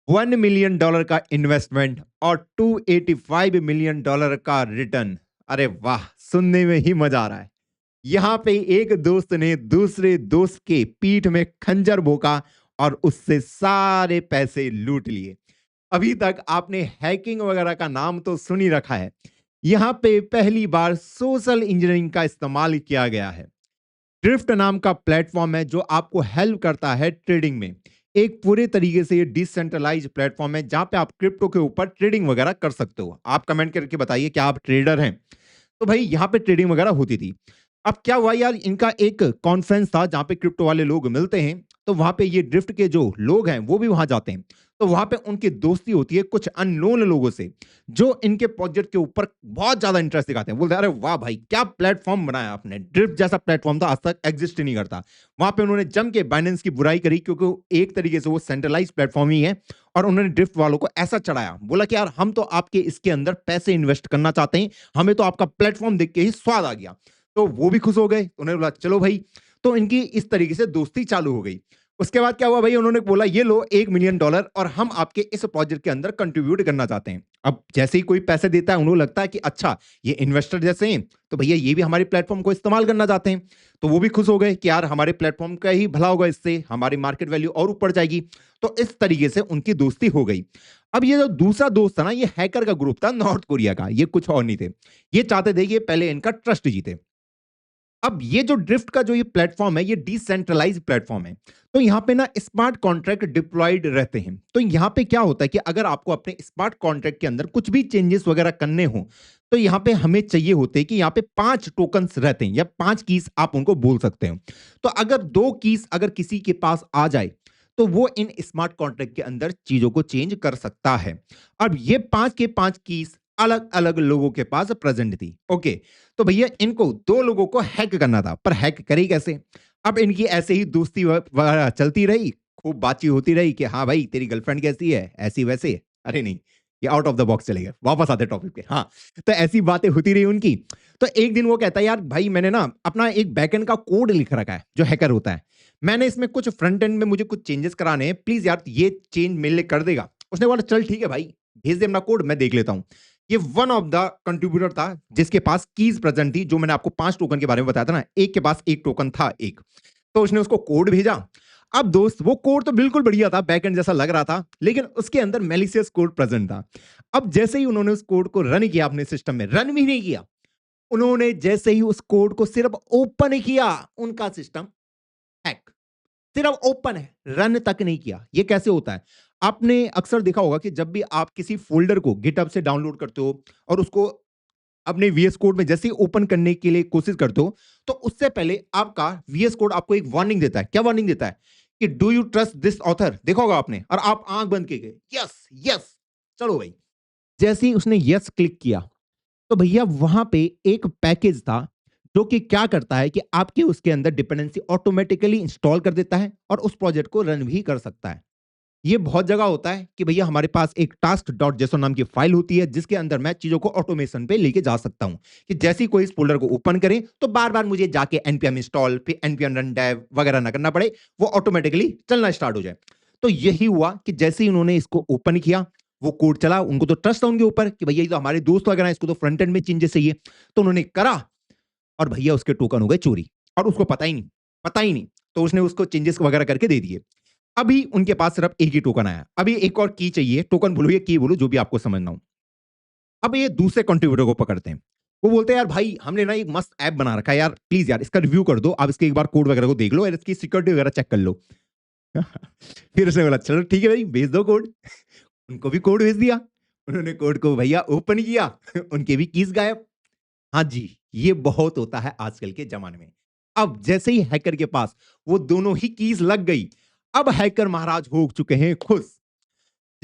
$1 million का investment और $285 million का रिटर्न। अरे वाह, सुनने में ही मजा आ रहा है। यहाँ पे एक दोस्त ने दूसरे दोस्त के पीठ में खंजर भोंका और उससे सारे पैसे लूट लिए। अभी तक आपने हैकिंग वगैरह का नाम तो सुन ही रखा है। यहाँ पे पहली बार सोशल इंजीनियरिंग का इस्तेमाल किया गया है। ड्रिफ्ट नाम का प्लेटफॉर्म है जो आपको हेल्प करता है ट्रेडिंग में। एक पूरे तरीके से ये डिसेंट्रलाइज प्लेटफॉर्म है जहां पे आप क्रिप्टो के ऊपर ट्रेडिंग वगैरह कर सकते हो। आप कमेंट करके बताइए क्या आप ट्रेडर हैं। तो भाई यहाँ पे ट्रेडिंग वगैरह होती थी। अब क्या हुआ यार, इनका एक कॉन्फ्रेंस था जहां पे क्रिप्टो वाले लोग मिलते हैं। तो वहां पे ये ड्रिफ्ट के जो लोग हैं वो भी वहां जाते हैं। तो वहां पे उनकी दोस्ती होती है कुछ अननोन लोगों से जो इनके प्रोजेक्ट के ऊपर बहुत ज्यादा इंटरेस्ट दिखाते हैं। बोलते हैं अरे वाह भाई, क्या प्लेटफॉर्म बनाया आपने, ड्रिफ्ट जैसा प्लेटफॉर्म था आज तक एग्जिस्ट ही नहीं करता। वहां पे उन्होंने जम के बाइनेंस की बुराई करी क्योंकि एक तरीके से वो सेंट्रलाइज प्लेटफॉर्म ही है। और उन्होंने ड्रिफ्ट वालों को ऐसा चढ़ाया, बोला कि यार हम तो आपके इसके अंदर पैसे इन्वेस्ट करना चाहते हैं, हमें तो आपका प्लेटफॉर्म देख के ही स्वाद आ गया। तो वो भी खुश हो गए, उन्होंने बोला चलो भाई। तो इनकी इस तरीके से दोस्ती चालू हो गई। उसके बाद क्या हुआ भाई, उन्होंने बोला ये लो $1 मिलियन और हम आपके इस प्रोजेक्ट के अंदर कंट्रीब्यूट करना चाहते हैं। अब जैसे ही कोई पैसे देता है उन्हें लगता है कि अच्छा ये इन्वेस्टर जैसे हैं तो भैया ये भी हमारे प्लेटफॉर्म को इस्तेमाल करना चाहते हैं। तो वो भी खुश हो गए कि यार हमारे प्लेटफॉर्म का ही भला होगा, इससे हमारी मार्केट वैल्यू और ऊपर जाएगी। तो इस तरीके से उनकी दोस्ती हो गई। अब ये जो दूसरा दोस्त था ना, ये हैकर का ग्रुप था नॉर्थ कोरिया का, ये कुछ और नहीं थे। ये चाहते थे कि ये पहले इनका ट्रस्ट जीते। अब ये जो ड्रिफ्ट का जो ये प्लेटफॉर्म है, ये डिसेंट्रलाइज प्लेटफॉर्म है। तो यहाँ पे ना स्मार्ट कॉन्ट्रैक्ट डिप्लॉयड रहते हैं। तो यहाँ पे क्या होता है कि अगर आपको अपने स्मार्ट कॉन्ट्रैक्ट के अंदर कुछ भी चेंजेस वगैरह करने हो तो यहाँ पे हमें चाहिए होते हैं कि यहाँ पे 5 टोकन्स रहते हैं या 5 कीज आप उनको बोल सकते हो। तो अगर 2 कीज अगर किसी के पास आ जाए तो वो इन स्मार्ट कॉन्ट्रैक्ट के अंदर चीजों को चेंज कर सकता है। अब ये 5 के 5 कीज अलग अलग लोगों के पास प्रेजेंट थी। ओके, तो भैया इनको 2 लोगों को हैक करना था, पर हैक करी कैसे? अब इनकी ऐसे ही दोस्ती वगैरह चलती रही, खूब बातचीत होती रही कि हाँ भाई तेरी गर्लफ्रेंड कैसी है, ऐसी वैसे। अरे नहीं, ये आउट ऑफ द बॉक्स चले गए, वापस आते टॉपिक पे। हाँ, तो ऐसी बातें होती रही उनकी। तो एक दिन वो कहता है यार भाई मैंने ना अपना एक बैकएंड का कोड लिख रखा है, जो हैकर होता है। मैंने इसमें कुछ फ्रंट एंड में मुझे कुछ चेंजेस कराने हैं, प्लीज यार ये चेंज मेरे लिए कर देगा। उसने बोला चल ठीक है भाई, भेज दे अपना कोड, मैं देख लेता हूँ। ये वन ऑफ द कंट्रीब्यूटर था जिसके पास कीज प्रेजेंट थी, जो मैंने आपको 5 टोकन के बारे में बताया था ना, एक के पास एक टोकन था एक। तो उसने उसको कोड भेजा। अब दोस्त वो कोड तो बिल्कुल बढ़िया था, बैकएंड जैसा लग रहा था, लेकिन उसके अंदर मैलिशियस कोड प्रेजेंट था। अब जैसे ही उन्होंने उस कोड को रन किया अपने सिस्टम में, रन भी नहीं किया, उन्होंने जैसे ही उस कोड को सिर्फ ओपन किया, उनका सिस्टम हैक। सिर्फ ओपन है, रन तक नहीं किया। ये कैसे होता है? आपने अक्सर देखा होगा कि जब भी आप किसी फोल्डर को गिटहब से डाउनलोड करते हो और उसको अपने वीएस कोड में जैसे ही ओपन करने के लिए कोशिश करते हो, तो उससे पहले आपका वीएस कोड आपको एक वार्निंग देता है। क्या वार्निंग देता है? कि do you trust this author, देखा होगा आपने, और आप आंख बंद के गए यस यस, चलो भाई। जैसे ही उसने यस क्लिक किया तो भैया वहां पे एक पैकेज था जो कि क्या करता है कि आपके उसके अंदर डिपेंडेंसी ऑटोमेटिकली इंस्टॉल कर देता है और उस प्रोजेक्ट को रन भी कर सकता है। ये बहुत जगह होता है कि भैया हमारे पास एक टास्क डॉट जेसोन नाम की फाइल होती है जिसके अंदर मैं चीजों को ऑटोमेशन पे लेके जा सकता हूं कि जैसे ही कोई इस फोल्डर को ओपन करें तो बार बार मुझे जाके npm इंस्टॉल फिर npm रन डेव वगैरह ना करना पड़े, वो ऑटोमेटिकली चलना स्टार्ट हो जाए। तो यही हुआ कि जैसे ही उन्होंने इसको ओपन किया, वो कोड चला, उनको तो ट्रस्ट था उनके ऊपर कि भैया ये तो हमारे दोस्त वगैरह हैं, इसको तो फ्रंट एंड में चेंजेस चाहिए। तो उन्होंने करा और भैया उसके टोकन हो गए चोरी, और उसको पता ही नहीं, पता ही नहीं। तो उसने उसको चेंजेस वगैरह करके दे दिए। अभी उनके पास सिर्फ एक ही टोकन आया, अभी एक और की चाहिए, टोकन बोलो या की बोलो, जो भी आपको समझना हो। अब ये दूसरे कंट्रीब्यूटर को पकड़ते हैं। वो बोलते हैं यार भाई हमने ना एक मस्त ऐप बना रखा है यार, प्लीज यार इसका रिव्यू कर दो, आप इसके एक बार कोड वगैरह को देख लो और इसकी सिक्योरिटी वगैरह चेक कर लो। फिर उसने बोला चलो ठीक है भाई भेज दो कोड। उनको भी कोड भेज दिया। उन्होंने कोड को भैया ओपन किया, उनके भी कीज गायब। हाँ जी, ये बहुत होता है आजकल के जमाने में। अब जैसे ही हैकर के पास वो दोनों ही कीज लग गई, अब हैकर महाराज हो चुके हैं खुश।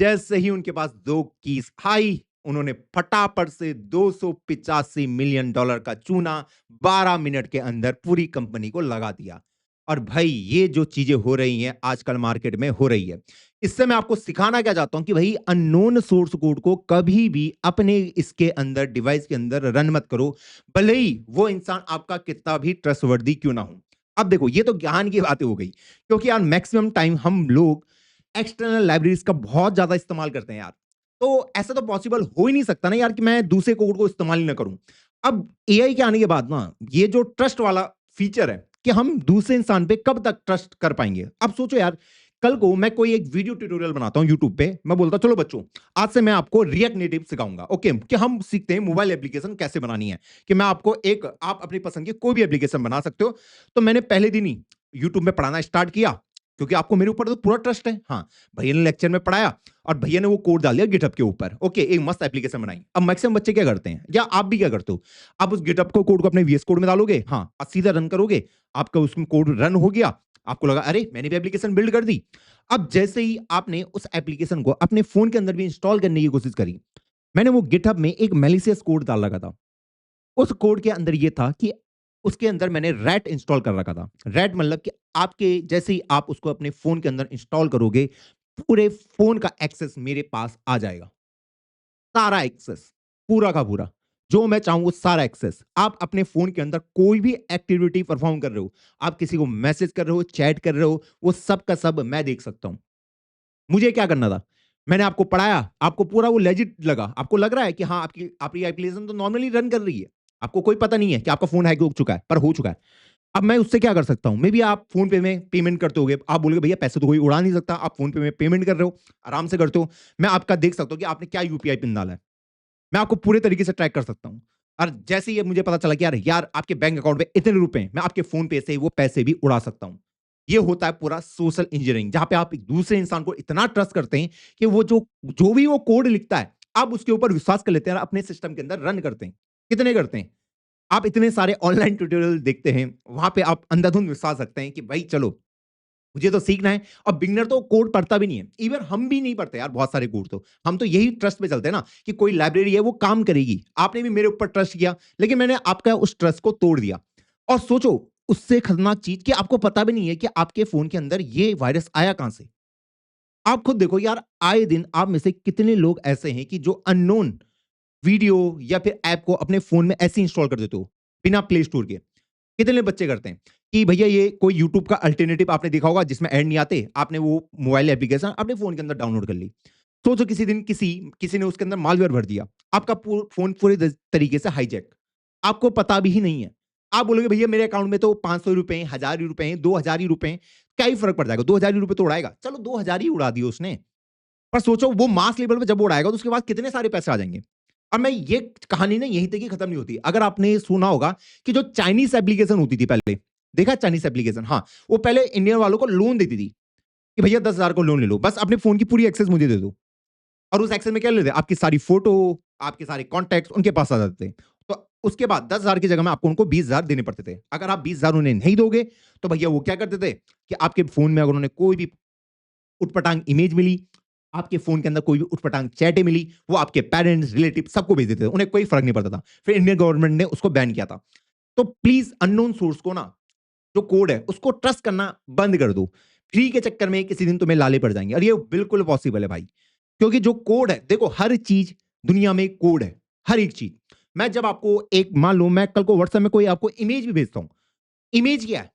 जैसे ही उनके पास 2 कीज आई, उन्होंने फटाफट से $285 मिलियन का चूना 12 मिनट के अंदर पूरी कंपनी को लगा दिया। और भाई ये जो चीजें हो रही हैं आजकल मार्केट में हो रही है, इससे मैं आपको सिखाना क्या चाहता हूं कि भाई अननोन सोर्स कोड को कभी भी अपने इसके अंदर डिवाइस के अंदर रन मत करो, भले ही वो इंसान आपका कितना भी ट्रस्टवर्दी क्यों ना हो। अब देखो ये तो ज्ञान की बातें हो गई, क्योंकि यार मैक्सिमम टाइम हम लोग एक्सटर्नल लाइब्रेरीज का बहुत ज्यादा इस्तेमाल करते हैं यार। तो ऐसा तो पॉसिबल हो ही नहीं सकता ना यार कि मैं दूसरे कोड को इस्तेमाल ही ना करूं। अब एआई के आने के बाद ना ये जो ट्रस्ट वाला फीचर है कि हम दूसरे इंसान पे कब तक ट्रस्ट कर पाएंगे। अब सोचो यार, कल को मैं कोई एक वीडियो ट्यूटोरियल बनाता हूं यूट्यूब पे, मैं बोलता हूं चलो बच्चों आज से मैं आपको रिएक्ट नेटिव सिखाऊंगा, ओके, कि हम सीखते हैं मोबाइल एप्लीकेशन कैसे बनानी है, कि मैं आपको एक आप अपनी पसंद की कोई भी एप्लीकेशन बना सकते हो। तो मैंने पहले दिन ही यूट्यूब में पढ़ाना स्टार्ट किया, क्योंकि आपको मेरे ऊपर तो पूरा ट्रस्ट है। हाँ, भैया ने लेक्चर में पढ़ाया और भैया ने वो कोड डाल दिया गिटहब के ऊपर, ओके, एक मस्त एप्लीकेशन बनाई। अब मैक्सिमम बच्चे क्या करते हैं, या आप भी क्या करते हो, आप उस गिटहब को कोड को अपने वीएस कोड में डालोगे, हाँ, और सीधा रन करोगे, आपका उसमें कोड रन हो गया, आपको लगा अरे मैंने भी एप्लीकेशन बिल्ड कर दी। अब जैसे ही आपने उस एप्लीकेशन को अपने फोन के अंदर भी इंस्टॉल करने की कोशिश करी, मैंने वो गिटहब में एक मैलिशियस कोड डाल रखा था। उस कोड के अंदर ये था कि उसके अंदर मैंने रैट इंस्टॉल कर रखा था। रैट मतलब कि आपके जैसे ही आप उसको अपने फोन के अंदर इंस्टॉल करोगे, पूरे फोन का एक्सेस मेरे पास आ जाएगा, सारा एक्सेस, पूरा का पूरा, जो मैं चाहूं वो सारा एक्सेस। आप अपने फोन के अंदर कोई भी एक्टिविटी परफॉर्म कर रहे हो, आप किसी को मैसेज कर रहे हो, चैट कर रहे हो, वो सब का सब मैं देख सकता हूं। मुझे क्या करना था, मैंने आपको पढ़ाया, आपको पूरा वो लेजिट लगा, आपको लग रहा है कि हाँ आपकी आपकी एप्लीकेशन तो नॉर्मली रन कर रही है, आपको कोई पता नहीं है कि आपका फोन हैक हो चुका है, पर हो चुका है। अब मैं उससे क्या कर सकता हूं, मे बी आप फोन पे में पेमेंट करते होगे, आप बोलोगे भैया पैसे तो कोई उड़ा नहीं सकता, आप फोन पे में पेमेंट कर रहे हो, आराम से करते हो, मैं आपका देख सकता हूं कि आपने क्या यूपीआई पिन डाला है, मैं आपको पूरे तरीके से ट्रैक कर सकता हूं। और जैसे ही मुझे पता चला कि यार आपके बैंक अकाउंट में इतने रुपए, मैं आपके फोन पे से वो पैसे भी उड़ा सकता हूं। ये होता है पूरा सोशल इंजीनियरिंग, जहां पे आप एक दूसरे इंसान को इतना ट्रस्ट करते हैं कि वो जो जो भी वो कोड लिखता है, आप उसके ऊपर विश्वास कर लेते हैं और अपने सिस्टम के अंदर रन करते हैं। कितने करते हैं, आप इतने सारे ऑनलाइन ट्यूटोरियल देखते हैं, वहां पे आप अंधाधुंध विश्वास रखते हैं कि भाई चलो मुझे तो सीखना है। और बिगनर तो कोड पढ़ता भी नहीं है, इवन हम भी नहीं पढ़ते यार बहुत सारे कोड, तो हम तो यही ट्रस्ट पे चलते हैं ना कि कोई लाइब्रेरी है वो काम करेगी। आपने भी मेरे ऊपर ट्रस्ट किया, लेकिन मैंने आपका उस ट्रस्ट को तोड़ दिया। और सोचो उससे खतरनाक चीज कि आपको पता भी नहीं है कि आपके फोन के अंदर ये वायरस आया कहां से। आप खुद देखो यार, आए दिन आप में से कितने लोग ऐसे हैं कि जो अननोन वीडियो या फिर ऐप को अपने फोन में ऐसे इंस्टॉल कर देते हो बिना प्ले स्टोर के। कितने बच्चे करते हैं कि भैया ये कोई यूट्यूब का अल्टरनेटिव आपने देखा होगा जिसमें ऐड नहीं आते, आपने वो मोबाइल एप्लीकेशन अपने फोन के अंदर डाउनलोड कर ली। सोचो किसी दिन किसी किसी ने उसके अंदर मालवेयर भर दिया, आपका फोन पूरे तरीके से हाईजैक, आपको पता भी ही नहीं है। आप बोलोगे भैया मेरे अकाउंट में तो 500 रुपए, 1000 रुपए, 2000 ही रुपए, क्या ही फर्क पड़ जाएगा, 2000 रुपए तो उड़ाएगा, चलो 2000 ही उड़ा दिए उसने। पर सोचो वो मास लेवल पे जब उड़ाएगा तो उसके बाद कितने सारे पैसे आ जाएंगे। अब मैं ये कहानी ना यहीं तक ही खत्म नहीं होती। अगर आपने सुना होगा कि जो चाइनीज एप्लीकेशन होती थी पहले, देखा चाइनीज एप्लीकेशन, हाँ, वो पहले इंडियन वालों को लोन देती थी कि भैया 10,000 को लोन ले लो, बस अपने फोन की पूरी एक्सेस मुझे दे दो। और उस एक्सेस में क्या लेते, आपकी सारी फोटो, आपके सारे कॉन्टैक्ट उनके पास आ जाते थे। तो उसके बाद 10,000 की जगह में आपको उनको 20,000 देने पड़ते थे। अगर आप 20,000 उन्हें नहीं दोगे तो भैया वो क्या करते थे कि आपके फोन में अगर उन्होंने कोई भी उटपटांग इमेज मिली, आपके फोन के अंदर कोई भी उटपटांग चैटें मिली, वो आपके पेरेंट्स, रिलेटिव सबको भेज देते थे, उन्हें कोई फर्क नहीं पड़ता था। फिर इंडियन गवर्नमेंट ने उसको बैन किया था। तो प्लीज अननोन सोर्स को ना, जो कोड है उसको ट्रस्ट करना बंद कर दो। फ्री के चक्कर में किसी दिन तुम्हें लाले पड़ जाएंगे, और ये बिल्कुल पॉसिबल है भाई। क्योंकि जो कोड है, देखो हर चीज दुनिया में कोड है, हर एक चीज। मैं जब आपको एक, मान लो मैं कल को व्हाट्सएप में कोई आपको इमेज भी भेजता हूं, इमेज क्या है,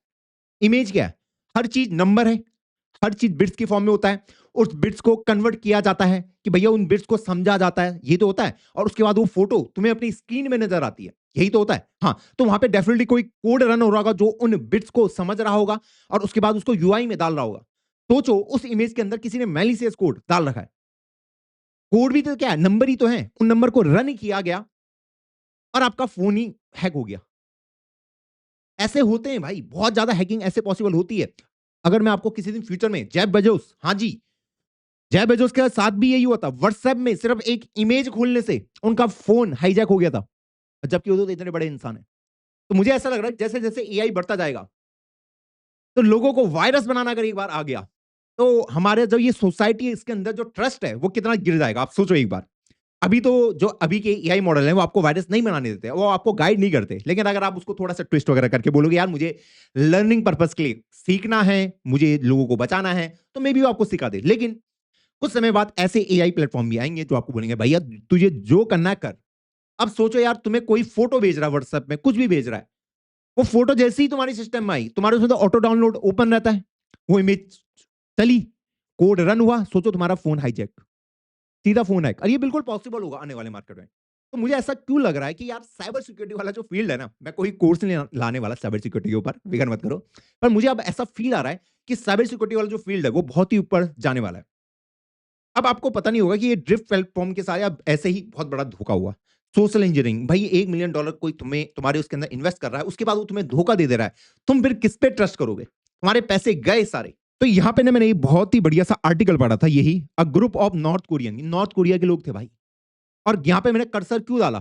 इमेज क्या है, हर चीज नंबर है, हर चीज बिट्स की फॉर्म में होता है। उस बिट्स को कन्वर्ट किया जाता है कि भैया उन बिट्स को समझा जाता है, ये तो होता है। और उसके बाद वो फोटो तुम्हें अपनी स्क्रीन में नजर आती है, यही तो होता है। हाँ, तो वहां पे डेफिनेटली कोई कोड रन हो रहा होगा जो उन बिट्स को समझ रहा होगा और उसके बाद उसको यूआई में डाल रहा होगा। सोचो उस इमेज के अंदर किसी ने मैलिशियस कोड डाल रखा है। कोड भी तो क्या है, नंबर ही तो है, उन नंबर को रन किया गया और आपका फोन ही हैक हो गया। ऐसे होते हैं भाई, बहुत ज्यादा हैकिंग ऐसे पॉसिबल होती है। अगर मैं आपको किसी दिन फ्यूचर में जेफ बेजोस, हाँ जी, जेफ बेजोस के साथ भी यही हुआ था, व्हाट्सएप में सिर्फ एक इमेज खोलने से उनका फोन हाईजैक हो गया था, जबकि वो तो इतने बड़े इंसान है। तो मुझे ऐसा लग रहा है जैसे जैसे एआई बढ़ता जाएगा तो लोगों को वायरस बनाना अगर एक बार आ गया तो हमारे जो ये सोसाइटी है इसके अंदर जो ट्रस्ट है वो कितना गिर जाएगा। आप सोचो एक बार, अभी तो जो अभी के एआई मॉडल हैं वो आपको वायरस नहीं बनाने देते, वो आपको गाइड नहीं करते। लेकिन अगर आप उसको थोड़ा सा ट्विस्ट वगैरह करके बोलोगे यार मुझे लर्निंग पर्पस के लिए सीखना है, मुझे लोगों को बचाना है, तो मे बी वो आपको सिखा दे। लेकिन कुछ समय बाद ऐसे एआई प्लेटफॉर्म भी आएंगे जो आपको बोलेंगे भैया तुझे जो करना है कर। अब सोचो यार, तुम्हें कोई फोटो भेज रहा है व्हाट्सएप में, कुछ भी भेज रहा है, वो फोटो जैसे ही तुम्हारे सिस्टम में आई, तुम्हारे उसमें तो ऑटो डाउनलोड ओपन रहता है, वो इमेज चली, कोड रन हुआ, सोचो तुम्हारा फोन हाईजैक, सीधा फोन हैक। और ये बिल्कुल पॉसिबल होगा आने वाले मार्केट में। तो मुझे ऐसा क्यों लग रहा है कि यार साइबर सिक्योरिटी वाला जो फील्ड है ना, मैं कोई कोर्स नहीं लाने वाला साइबर सिक्योरिटी के ऊपर, फिक्र मत करो, पर मुझे अब ऐसा फील आ रहा है कि साइबर सिक्योरिटी वाला जो फील्ड है वो बहुत ही ऊपर जाने वाला है। अब आपको पता नहीं होगा कि ये ड्रिफ्ट प्लेटफॉर्म के सारे अब ऐसे ही बहुत बड़ा धोखा हुआ। सोशल इंजीनियरिंग, भाई $1 मिलियन कोई तुम्हें तुम्हारे उसके अंदर इन्वेस्ट कर रहा है, उसके बाद वो तुम्हें धोखा दे दे रहा है, तुम फिर किस पे ट्रस्ट करोगे? तुम्हारे पैसे गए सारे। तो यहाँ पे ना मैंने एक बहुत ही बढ़िया सा आर्टिकल पढ़ा था, यही a group of north Korea के लोग थे भाई। और यहाँ पे मैंने कर्सर क्यों डाला?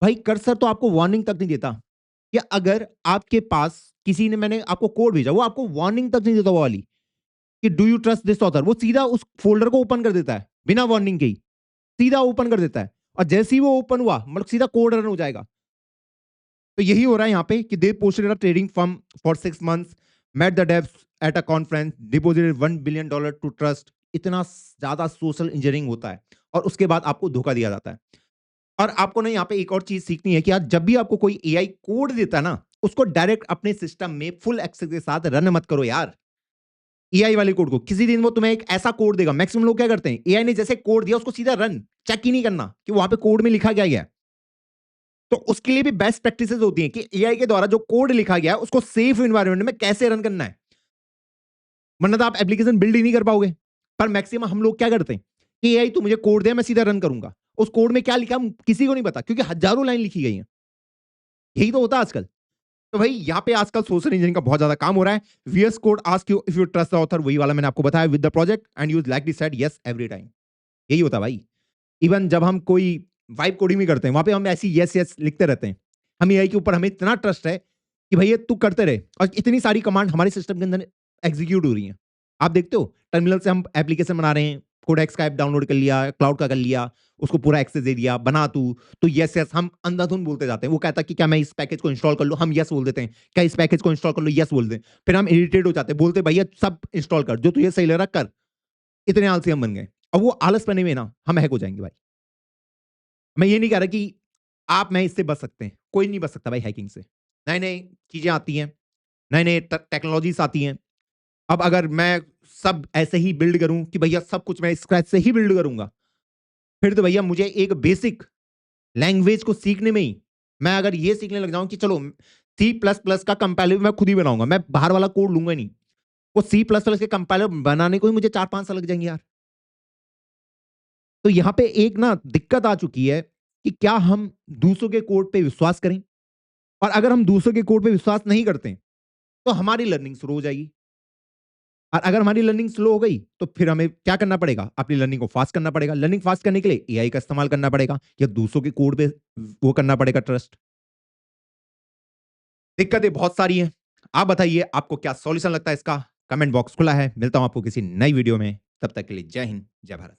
भाई कर्सर तो आपको वार्निंग तक नहीं देता कि अगर आपके पास किसी ने, मैंने आपको कोड भेजा, वो आपको वार्निंग तक नहीं देता वो वाली कि do you trust this author, वो सीधा उस फोल्डर को ओपन कर देता है बिना वार्निंग के ही, सीधा ओपन कर देता है। और जैसे ही वो ओपन हुआ, मतलब सीधा कोड रन हो जाएगा। तो यही हो रहा है यहाँ पे कि they posted a trading firm for 6 months, met the devs at a conference, deposited $1 billion to trust. इतना ज्यादा सोशल इंजीनियरिंग होता है और उसके बाद आपको धोखा दिया जाता है। और आपको ना यहाँ पे एक और चीज सीखनी है कि यार जब भी आपको कोई एआई कोड देता है ना, उसको डायरेक्ट अपने सिस्टम में फुल एक्सेस के साथ रन मत करो यार। एआई वाले कोड को किसी दिन वो तुम्हें एक ऐसा कोड देगा, मैक्सिमम लोग क्या करते हैं, एआई ने जैसे कोड दिया उसको सीधा रन, चेक ही नहीं करना कि वहां पे कोड में लिखा क्या गया है। तो उसके लिए भी बेस्ट प्रैक्टिसेस होती हैं कि एआई के द्वारा जो कोड लिखा गया है उसको सेफ एनवायरनमेंट में कैसे रन करना है, वरना तो आप एप्लीकेशन बिल्ड ही नहीं कर पाओगे। पर मैक्सिमम हम लोग क्या करते हैं कि एआई तो मुझे कोड दे, मैं सीधा रन करूंगा, उस कोड में क्या लिखा किसी को नहीं पता, क्योंकि हजारों लाइन लिखी गई है। यही तो होता है आजकल। तो भाई यहाँ पे आजकल सोशल इंजीनियरिंग का बहुत ज्यादा काम हो रहा है। VS Code ask you if you trust the author, वही वाला मैंने आपको बताया, with the project and you likely said yes every time. यही होता है भाई। इवन जब हम कोई वाइब कोडिंग भी करते हैं, वहां पे हम ऐसी यस यस लिखते रहते हैं। हम एआई के ऊपर हमें इतना ट्रस्ट है कि भैया तू करते रहे, और इतनी सारी कमांड हमारे सिस्टम के अंदर एग्जीक्यूट हो रही हैं। आप देखते हो टर्मिनल से हम एप्लीकेशन बना रहे हैं, कोडेक्स का ऐप डाउनलोड कर लिया, क्लाउड का कर लिया, उसको पूरा एक्सेस दे दिया, बना तू तो यस यस हम अंधाधुन बोलते जाते हैं। वो कहता है कि क्या मैं इस पैकेज को इंस्टॉल कर लूं, हम यस बोल देते हैं। क्या इस पैकेज को इंस्टॉल कर लो, यस बोल दें। फिर हम इरिटेट हो जाते हैं, बोलते भैया सब इंस्टॉल कर, जो तुझे सही लग रहा कर। इतने आलसी हम बन गए। और वो आलस पने में ना हम हैक हो जाएंगे भाई। मैं ये नहीं कह रहा कि आप मैं इससे बच सकते हैं, कोई नहीं बच सकता भाई हैकिंग से। नई नई चीजें आती हैं, नए नए टेक्नोलॉजीज आती हैं। अब अगर मैं सब ऐसे ही बिल्ड करूं कि भैया सब कुछ मैं स्क्रैच से ही बिल्ड करूंगा, फिर तो भैया मुझे एक बेसिक लैंग्वेज को सीखने में ही, मैं अगर ये सीखने लग जाऊं कि चलो C++ का कंपाइलर मैं खुद ही बनाऊंगा, मैं बाहर वाला कोड लूंगा नहीं, वो C++ के कंपाइलर बनाने को ही मुझे 4-5 साल लग जाएंगे यार। तो यहां पे एक ना दिक्कत आ चुकी है कि क्या हम दूसरों के कोड पे विश्वास करें, और अगर हम दूसरों के कोड पे विश्वास नहीं करते तो हमारी लर्निंग स्लो हो जाएगी। और अगर हमारी लर्निंग स्लो हो गई तो फिर हमें क्या करना पड़ेगा, अपनी लर्निंग को फास्ट करना पड़ेगा। लर्निंग फास्ट करने के लिए एआई का इस्तेमाल करना पड़ेगा या दूसरों के कोड पे वो करना पड़ेगा ट्रस्ट। दिक्कतें बहुत सारी हैं। आप बताइए आपको क्या सॉल्यूशन लगता है इसका? कमेंट बॉक्स खुला है। मिलता हूं आपको किसी नई वीडियो में, तब तक के लिए जय हिंद जय भारत।